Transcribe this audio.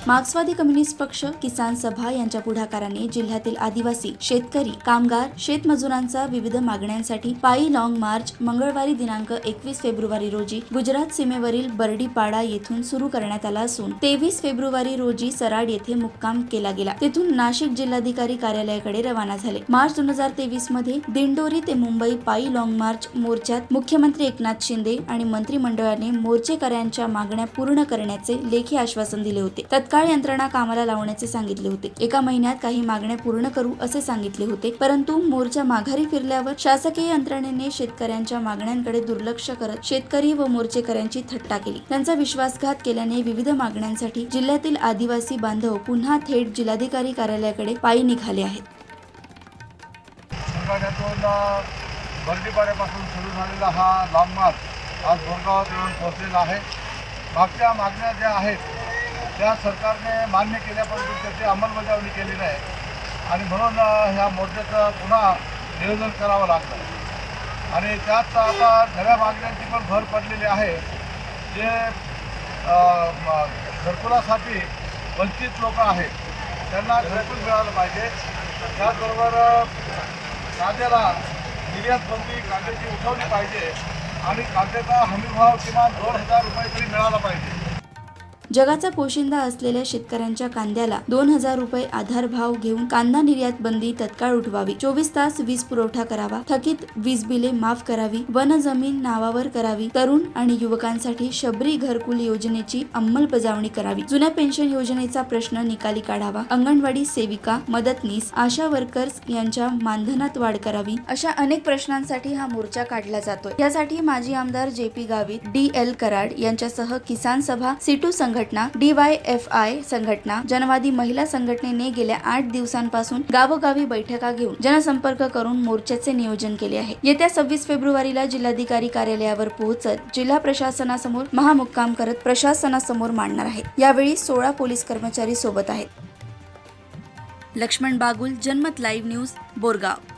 मार्क्सवादी कम्युनिस्ट पक्ष, किसान सभा यांच्या पुढाकाराने जिल्ह्यातील आदिवासी, शेतकरी, कामगार, शेतमजुरांचा विविध मागण्यांसाठी पायी लॉंग मार्च मंगळवारी दिनांक 21 फेब्रुवारी रोजी गुजरात सीमेवरील बर्डीपाडा येथून सुरू करण्यात आला असून 23 फेब्रुवारी रोजी सराड येथे मुक्काम केला गेला. तेथून नाशिक जिल्हाधिकारी कार्यालयाकडे रवाना झाले. मार्च 2023 मध्ये दिंडोरी ते मुंबई पायी लॉंग मार्च मोर्चात मुख्यमंत्री एकनाथ शिंदे आणि मंत्रिमंडळाने मोर्चेकऱ्यांच्या मागण्या पूर्ण करण्याचे लेखी आश्वासन दिले होते. तत्काळ यंत्रणा कामाला लावण्याचे सांगितले होते. एका महिन्यात काही मागण्या पूर्ण करू असे सांगितले होते, परंतु मोर्चा माघारी फिरल्यावर शासकीय यंत्रणेने शेतकऱ्यांच्या मागण्यांकडे दुर्लक्ष करत शेतकरी व मोर्चेकऱ्यांची थट्टा केली. त्यांचा विश्वासघात केल्याने विविध मागण्यांसाठी जिल्ह्यातील आदिवासी बांधव पुन्हा थेट जिल्हाधिकारी कार्यालयाकडे पायी निघाले आहेत. बर्डीपाड्यापासून सुरू झालेला हा लॉंग मार्च आज बोरगावात येऊन पोहोचलेला आहे. मागच्या मागण्या ज्या आहेत त्या सरकारने मान्य केल्या, परंतु त्याची अंमलबजावणी केली नाही आणि म्हणून ह्या मोर्चाचं पुन्हा नियोजन करावं लागलं आणि त्यात आता नव्या मागण्यांची पण भर पडलेली आहे. जे घरकुलासाठी वंचित लोक आहेत त्यांना घरकुल मिळालं पाहिजे. त्याचबरोबर कांद्याला निर्यात बंदी, कांद्याची उठवली पाहिजे आणि कांद्याचा हमीभाव किमान 2000 रुपये तरी मिळाला पाहिजे. जगाचा पोशिंदा असलेल्या शेतकऱ्यांच्या कांद्याला 2000 रुपये आधार भाव घेऊन कांदा निर्यात बंदी तत्काळ उठवावी. 24 तास वीज पुरवठा करावा. थकीत वीज बिले माफ करावी. वन जमीन नावावर करावी. तरुण आणि युवकांसाठी शबरी घरकुल योजनेची अंमलबजावणी करावी. जुन्या पेन्शन योजनेचा प्रश्न निकाली काढावा. अंगणवाडी सेविका, मदतनीस, आशा वर्कर्स यांच्या मानधनात वाढ करावी. अशा अनेक प्रश्नांसाठी हा मोर्चा काढला जातोय. यासाठी माजी आमदार JP गावित, DL कराड यांच्यासह किसान सभा, सिटू संघटना, DYFI संघटना, जनवादी महिला संघटनेने गेल्या 8 दिवसांपासून गावोगावी बैठका घेऊन जनसंपर्क करून मोर्चाचे नियोजन केले आहे. येत्या 26 फेब्रुवारीला जिल्हाधिकारी कार्यालयावर पोहोचत जिल्हा प्रशासनासमोर महामुक्काम करत प्रशासनासमोर मांडणार आहेत. यावेळी 16 पोलीस कर्मचारी सोबत आहेत. लक्ष्मण बागुल, जनमत लाईव्ह न्यूज, बोरगाव.